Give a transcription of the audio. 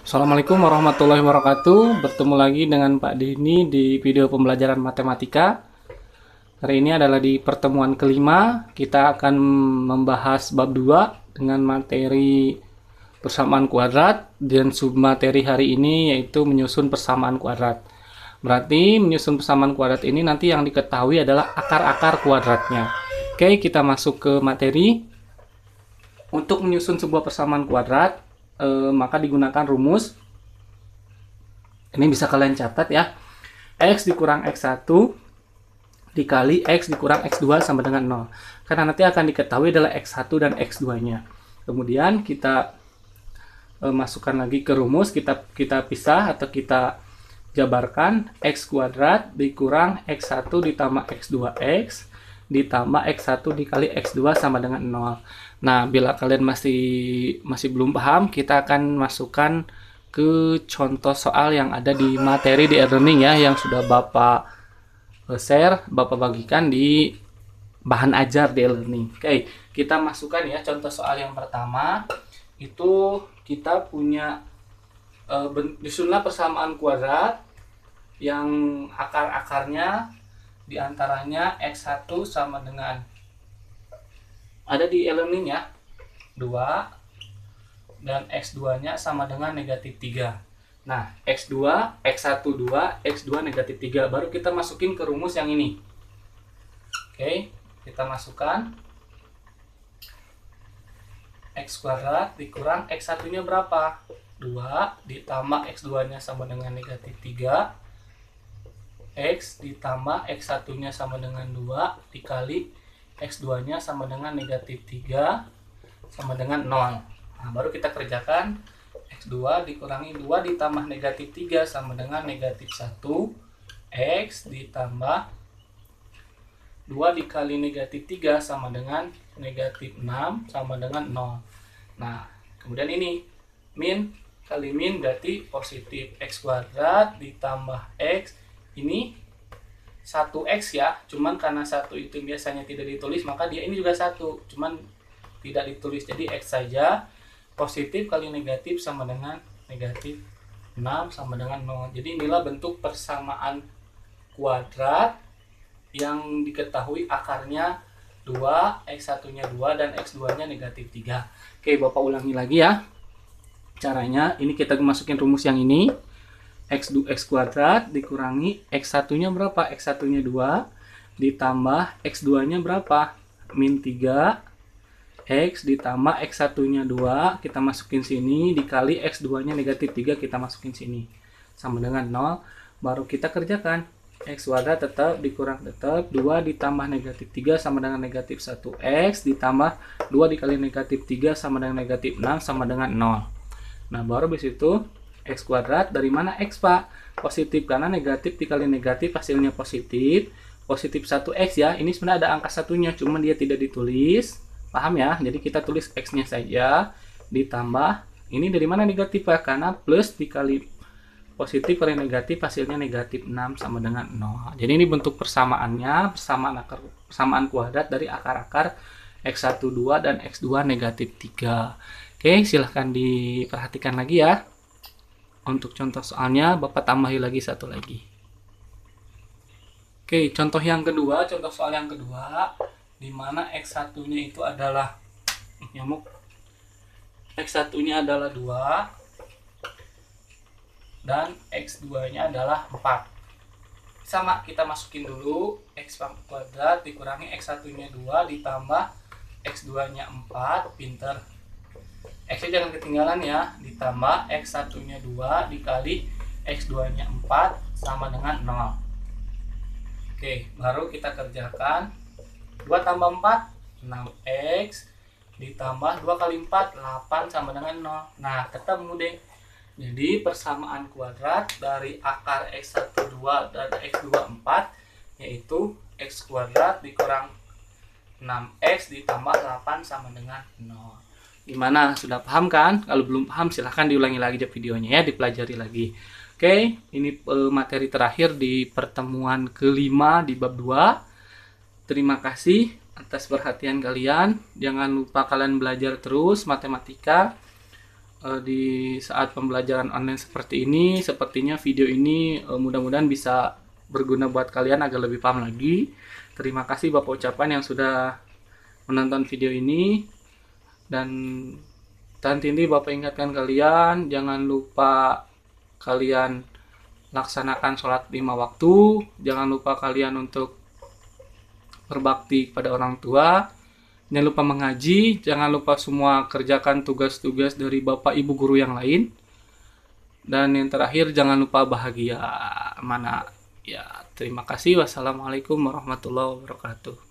Assalamualaikum warahmatullahi wabarakatuh. Bertemu lagi dengan Pak Denny di video pembelajaran matematika. Hari ini adalah di pertemuan kelima. Kita akan membahas bab 2 dengan materi persamaan kuadrat, dan submateri hari ini yaitu menyusun persamaan kuadrat. Berarti menyusun persamaan kuadrat ini nanti yang diketahui adalah akar-akar kuadratnya. Oke, kita masuk ke materi. Untuk menyusun sebuah persamaan kuadrat, maka digunakan rumus. Ini bisa kalian catat ya. X dikurang X1 dikali X dikurang X2 sama dengan 0. Karena nanti akan diketahui adalah X1 dan X2-nya. Kemudian kita masukkan lagi ke rumus, kita pisah atau kita jabarkan. X kuadrat dikurang X1 ditambah X2X ditambah X1 dikali X2 sama dengan 0. Nah, bila kalian masih belum paham, kita akan masukkan ke contoh soal yang ada di materi di e-learning ya, yang sudah Bapak share, Bapak bagikan di bahan ajar di e-learning. Oke, kita masukkan ya contoh soal yang pertama. Itu kita punya disusunlah persamaan kuadrat yang akar-akarnya diantaranya X1 sama dengan, ada di e-learning ya, 2, dan X2 nya sama dengan negatif 3. Nah, X2, X1 2, X2 negatif 3, baru kita masukin ke rumus yang ini. Oke, kita masukkan X kuadrat dikurang X1 nya berapa? 2 ditambah X2 nya sama dengan negatif 3, X ditambah X1 nya sama dengan 2 dikali X2 nya sama dengan negatif 3 sama dengan 0. Nah, baru kita kerjakan. X2 dikurangi 2 ditambah negatif 3 sama dengan negatif 1. X ditambah 2 dikali negatif 3 sama dengan negatif 6 sama dengan 0. Nah, kemudian ini min kali min berarti positif. X kuadrat ditambah X, ini 1X ya, cuman karena 1 itu biasanya tidak ditulis, maka dia ini juga 1, cuman tidak ditulis, jadi X saja. Positif kali negatif sama dengan negatif 6 sama dengan 0. Jadi inilah bentuk persamaan kuadrat yang diketahui akarnya 2, X1 nya 2, dan X2 nya negatif 3. Oke, Bapak ulangi lagi ya caranya. Ini kita masukin rumus yang ini. X kuadrat dikurangi X1 nya berapa? X1 nya 2 ditambah X2 nya berapa? Min 3. X ditambah X1 nya 2 kita masukin sini dikali X2 nya negatif 3 kita masukin sini sama dengan 0. Baru kita kerjakan. X kuadrat tetap dikurang tetap 2 ditambah negatif 3 sama dengan negatif 1X ditambah 2 dikali negatif 3 sama dengan negatif 6 sama dengan 0. Nah, baru habis itu X kuadrat dari mana X, Pak? Positif, karena negatif dikali negatif hasilnya positif. Positif 1X ya. Ini sebenarnya ada angka satunya, cuma dia tidak ditulis. Paham ya? Jadi kita tulis X-nya saja. Ditambah, ini dari mana negatif, Pak? Karena plus dikali positif kali negatif hasilnya negatif 6 sama dengan 0. Jadi ini bentuk persamaannya, persamaan kuadrat dari akar-akar X1 2 dan X2 negatif 3. Oke, silahkan diperhatikan lagi ya. Untuk contoh soalnya, Bapak tambahi lagi satu lagi. Oke, contoh yang kedua, contoh soal yang kedua, di mana X1-nya itu adalah nyamuk. X1-nya adalah 2 dan X2-nya adalah 4. Sama, kita masukin dulu X kuadrat dikurangi X1-nya 2 ditambah X2-nya 4, pinter. X-nya jangan ketinggalan ya, ditambah X1-nya 2 dikali X2-nya 4 sama dengan 0. Oke, baru kita kerjakan. 2 tambah 4, 6X ditambah 2 kali 4, 8 sama dengan 0. Nah, ketemu deh. Jadi persamaan kuadrat dari akar X1 2 dan X2 4 yaitu X kuadrat dikurang 6X ditambah 8 sama dengan 0. Gimana? Sudah paham kan? Kalau belum paham silahkan diulangi lagi videonya ya, dipelajari lagi. Oke, ini materi terakhir di pertemuan kelima di bab 2. Terima kasih atas perhatian kalian. Jangan lupa kalian belajar terus matematika. di saat pembelajaran online seperti ini. Sepertinya video ini mudah-mudahan bisa berguna buat kalian agar lebih paham lagi. Terima kasih Bapak ucapan yang sudah menonton video ini. Dan nanti Bapak ingatkan kalian, jangan lupa kalian laksanakan sholat 5 waktu. Jangan lupa kalian untuk berbakti kepada orang tua. Jangan lupa mengaji. Jangan lupa semua kerjakan tugas-tugas dari Bapak Ibu guru yang lain. Dan yang terakhir, jangan lupa bahagia. Mana? Ya, terima kasih. Wassalamualaikum warahmatullahi wabarakatuh.